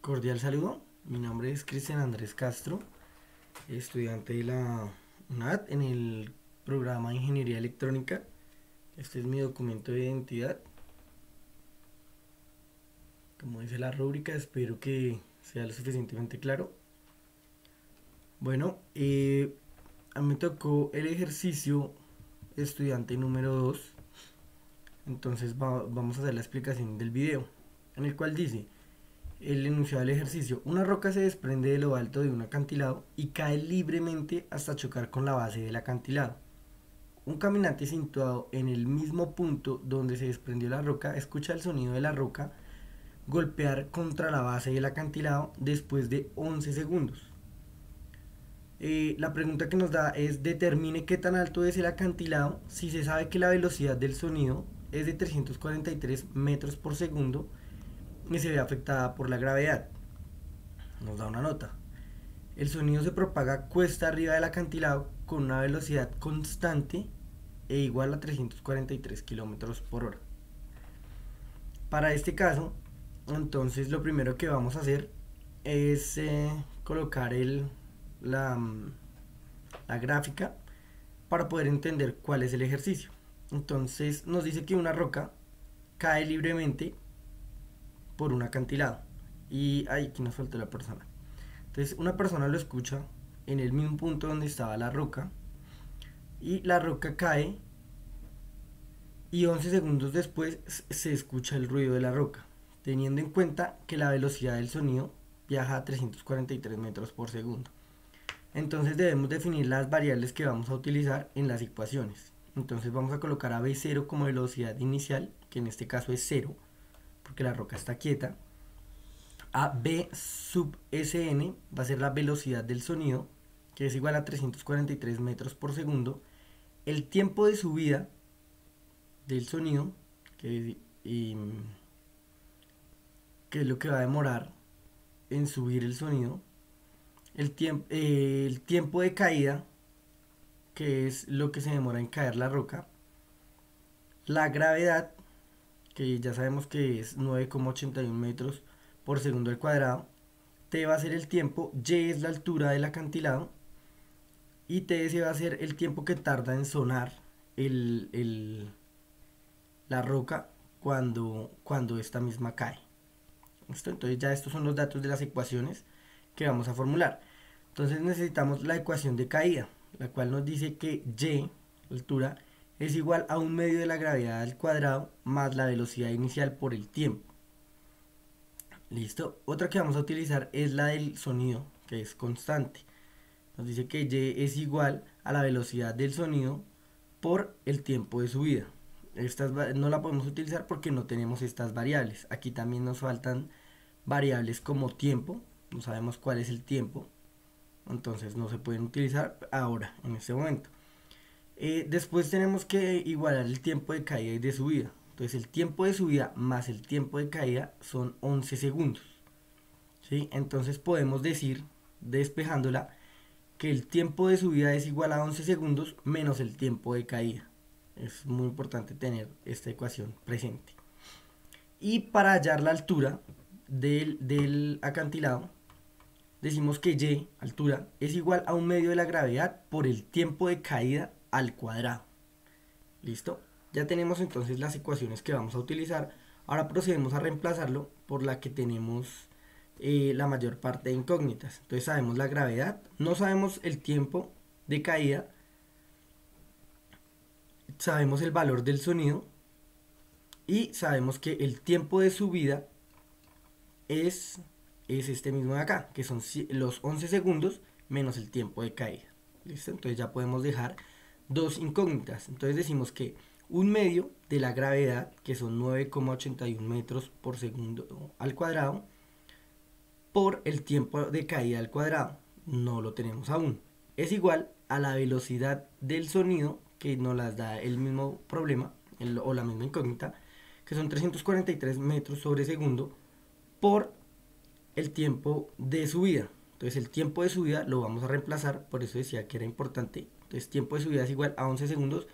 Cordial saludo, mi nombre es Cristian Andrés Castro, estudiante de la UNAD en el programa de Ingeniería Electrónica. Este es mi documento de identidad. Como dice la rúbrica, espero que sea lo suficientemente claro. Bueno, a mí me tocó el ejercicio estudiante número 2. Entonces vamos a hacer la explicación del video, en el cual dice: el enunciado del ejercicio: una roca se desprende de lo alto de un acantilado y cae libremente hasta chocar con la base del acantilado. Un caminante situado en el mismo punto donde se desprendió la roca escucha el sonido de la roca golpear contra la base del acantilado después de 11 segundos. La pregunta que nos da es: determine qué tan alto es el acantilado si se sabe que la velocidad del sonido es de 343 metros por segundo y se ve afectada por la gravedad. Nos da una nota. El sonido se propaga cuesta arriba del acantilado con una velocidad constante e igual a 343 kilómetros por hora. Para este caso, entonces lo primero que vamos a hacer es colocar la, la gráfica para poder entender cuál es el ejercicio. Entonces nos dice que una roca cae libremente por un acantilado. Y aquí nos falta la persona. Entonces una persona lo escucha en el mismo punto donde estaba la roca, y la roca cae y 11 segundos después se escucha el ruido de la roca, teniendo en cuenta que la velocidad del sonido viaja a 343 metros por segundo. Entonces debemos definir las variables que vamos a utilizar en las ecuaciones. Entonces vamos a colocar a B0 como velocidad inicial, que en este caso es 0, porque la roca está quieta. A B sub Sn va a ser la velocidad del sonido, que es igual a 343 metros por segundo. El tiempo de subida del sonido, que es lo que va a demorar en subir el sonido. El tiempo de caída, que es lo que se demora en caer la roca. La gravedad, que ya sabemos que es 9,81 metros por segundo al cuadrado. T va a ser el tiempo, Y es la altura del acantilado, y TS va a ser el tiempo que tarda en sonar la roca cuando esta misma cae. ¿Listo? Entonces ya estos son los datos de las ecuaciones que vamos a formular. Entonces necesitamos la ecuación de caída, la cual nos dice que Y, altura, es igual a 1/2 de la gravedad al cuadrado más la velocidad inicial por el tiempo. Listo. Otra que vamos a utilizar es la del sonido, que es constante. Nos dice que Y es igual a la velocidad del sonido por el tiempo de subida. Estas no la podemos utilizar porque no tenemos estas variables. Aquí también nos faltan variables como tiempo. No sabemos cuál es el tiempo, entonces no se pueden utilizar ahora, en este momento. Después tenemos que igualar el tiempo de caída y de subida. Entonces el tiempo de subida más el tiempo de caída son 11 segundos. ¿Sí? Entonces podemos decir, despejándola, que el tiempo de subida es igual a 11 segundos menos el tiempo de caída. Es muy importante tener esta ecuación presente. Y para hallar la altura del acantilado, decimos que Y, altura, es igual a 1/2 de la gravedad por el tiempo de caída al cuadrado. ¿Listo? Ya tenemos entonces las ecuaciones que vamos a utilizar. Ahora procedemos a reemplazarlo por la que tenemos la mayor parte de incógnitas. Entonces sabemos la gravedad, no sabemos el tiempo de caída, sabemos el valor del sonido y sabemos que el tiempo de subida es este mismo de acá, que son los 11 segundos menos el tiempo de caída. ¿Listo? Entonces ya podemos dejar dos incógnitas. Entonces decimos que 1/2 de la gravedad, que son 9,81 metros por segundo al cuadrado, por el tiempo de caída al cuadrado, no lo tenemos aún, es igual a la velocidad del sonido, que nos las da el mismo problema o la misma incógnita, que son 343 metros sobre segundo, por el tiempo de subida. Entonces el tiempo de subida lo vamos a reemplazar, por eso decía que era importante. Entonces tiempo de subida es igual a 11 segundos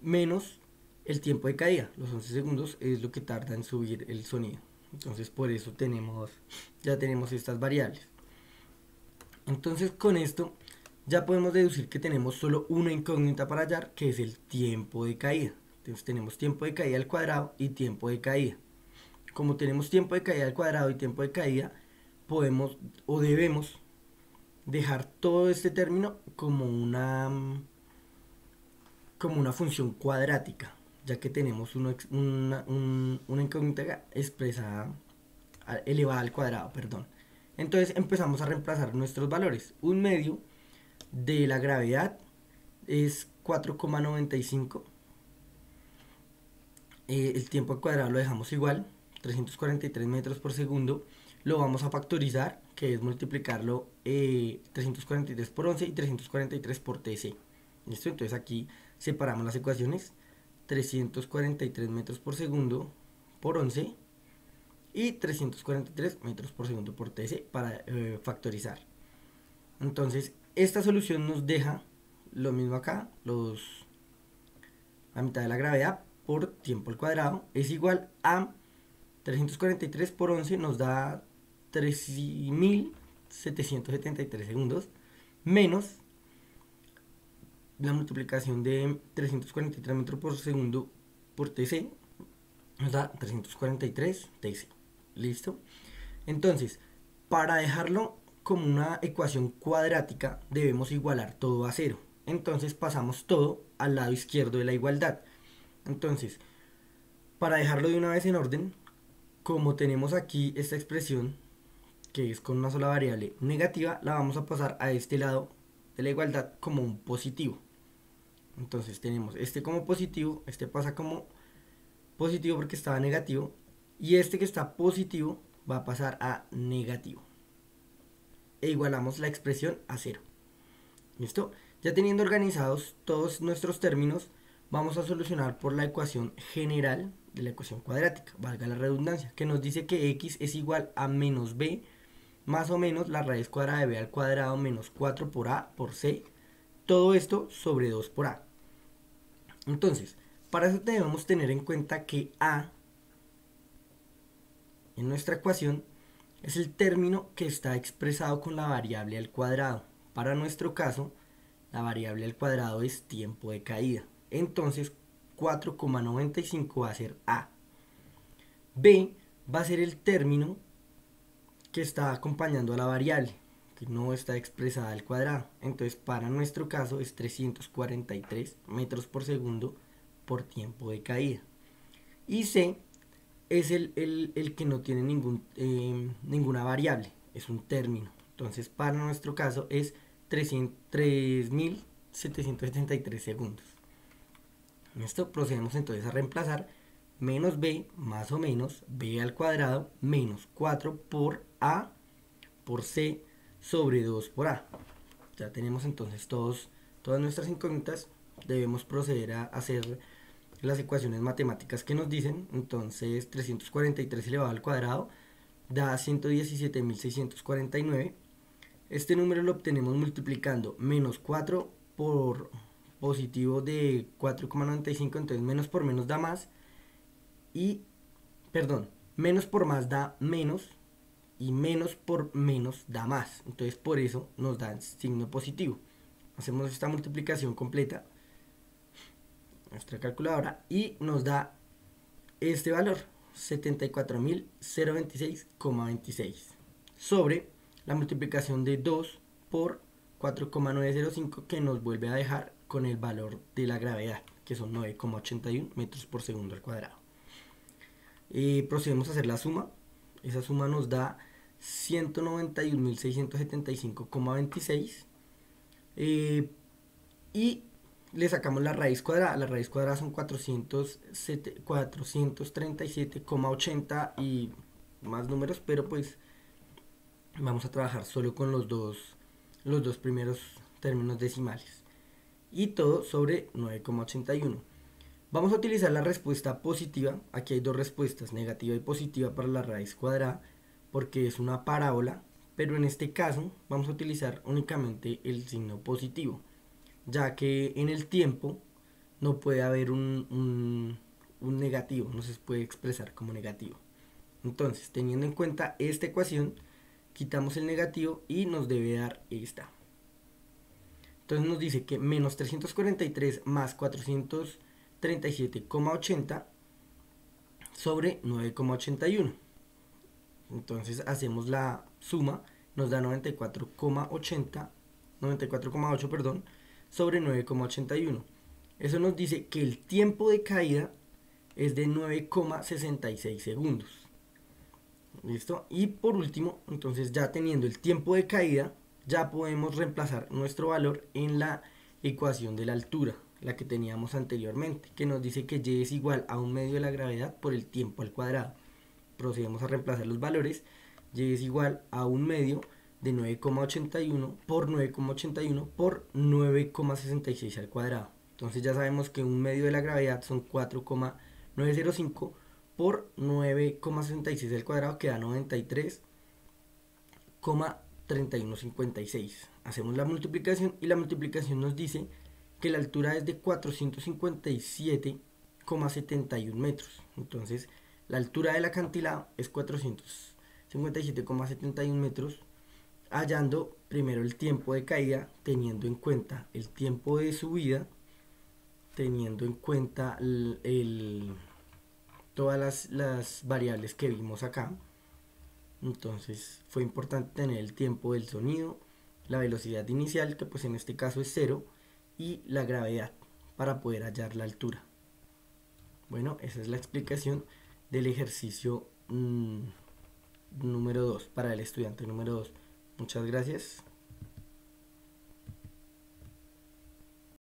menos el tiempo de caída. Los 11 segundos es lo que tarda en subir el sonido. Entonces por eso ya tenemos estas variables. Entonces con esto ya podemos deducir que tenemos solo una incógnita para hallar, que es el tiempo de caída. Entonces tenemos tiempo de caída al cuadrado y tiempo de caída. Como tenemos tiempo de caída al cuadrado y tiempo de caída, podemos o debemos dejar todo este término como una función cuadrática, ya que tenemos una incógnita expresada, elevada al cuadrado, perdón. Entonces empezamos a reemplazar nuestros valores. Un medio de la gravedad es 4,95. El tiempo al cuadrado lo dejamos igual, 343 metros por segundo. Lo vamos a factorizar, que es multiplicarlo 343 por 11 y 343 por TC. ¿Listo? Entonces aquí separamos las ecuaciones. 343 metros por segundo por 11 y 343 metros por segundo por TC para factorizar. Entonces esta solución nos deja lo mismo acá, la mitad de la gravedad por tiempo al cuadrado es igual a 343 por 11 nos da 13.773 segundos menos la multiplicación de 343 metros por segundo por TC nos da 343 TC. ¿Listo? Entonces, para dejarlo como una ecuación cuadrática, debemos igualar todo a cero. Entonces pasamos todo al lado izquierdo de la igualdad. Entonces, para dejarlo de una vez en orden, como tenemos aquí esta expresión, que es con una sola variable negativa, la vamos a pasar a este lado de la igualdad como un positivo. Entonces tenemos este como positivo, este pasa como positivo porque estaba negativo, y este que está positivo va a pasar a negativo. E igualamos la expresión a cero. ¿Listo? Ya teniendo organizados todos nuestros términos, vamos a solucionar por la ecuación general de la ecuación cuadrática, valga la redundancia, que nos dice que x es igual a menos b más o menos la raíz cuadrada de b al cuadrado menos 4 por a por c, todo esto sobre 2 por a. Entonces, para eso debemos tener en cuenta que a en nuestra ecuación es el término que está expresado con la variable al cuadrado. Para nuestro caso, la variable al cuadrado es tiempo de caída. Entonces, 4,95 va a ser a. B va a ser el término que está acompañando a la variable, que no está expresada al cuadrado. Entonces, para nuestro caso es 343 metros por segundo por tiempo de caída. Y C es el que no tiene ninguna variable, es un término. Entonces, para nuestro caso es 3.773 segundos. Esto procedemos entonces a reemplazar menos b más o menos b al cuadrado menos 4 por a por c sobre 2 por a. Ya tenemos entonces todas nuestras incógnitas. Debemos proceder a hacer las ecuaciones matemáticas que nos dicen. Entonces 343 elevado al cuadrado da 117.649. Este número lo obtenemos multiplicando menos 4 por positivo de 4,95, entonces menos por menos da más, y, perdón, menos por más da menos, y menos por menos da más, entonces por eso nos da signo positivo. Hacemos esta multiplicación completa, nuestra calculadora, y nos da este valor, 74.026,26, sobre la multiplicación de 2 por 4,905 que nos vuelve a dejar con el valor de la gravedad, que son 9,81 metros por segundo al cuadrado. Procedemos a hacer la suma. Esa suma nos da 191.675,26 y le sacamos la raíz cuadrada. La raíz cuadrada son 437,80 y más números, pero pues vamos a trabajar solo con los dos primeros términos decimales. Y todo sobre 9,81. Vamos a utilizar la respuesta positiva. Aquí hay dos respuestas, negativa y positiva para la raíz cuadrada, porque es una parábola, pero en este caso vamos a utilizar únicamente el signo positivo, ya que en el tiempo no puede haber un negativo, no se puede expresar como negativo. Entonces, teniendo en cuenta esta ecuación, quitamos el negativo y nos debe dar esta. Entonces nos dice que menos 343 más 437,80 sobre 9,81. Entonces hacemos la suma, nos da 94,8, perdón, sobre 9,81. Eso nos dice que el tiempo de caída es de 9,66 segundos. ¿Listo? Y por último, entonces ya teniendo el tiempo de caída, ya podemos reemplazar nuestro valor en la ecuación de la altura, la que teníamos anteriormente, que nos dice que y es igual a 1/2 de la gravedad por el tiempo al cuadrado. Procedemos a reemplazar los valores. Y es igual a 1/2 de 9,81 por 9,81 por 9,66 al cuadrado. Entonces ya sabemos que 1/2 de la gravedad son 4,905 por 9,66 al cuadrado, que da 93,3156. Hacemos la multiplicación y la multiplicación nos dice que la altura es de 457,71 metros. Entonces la altura del acantilado es 457,71 metros, hallando primero el tiempo de caída, teniendo en cuenta el tiempo de subida, teniendo en cuenta todas las variables que vimos acá. Entonces fue importante tener el tiempo del sonido, la velocidad inicial, que pues en este caso es 0, y la gravedad para poder hallar la altura. Bueno, esa es la explicación del ejercicio número 2 para el estudiante número 2. Muchas gracias.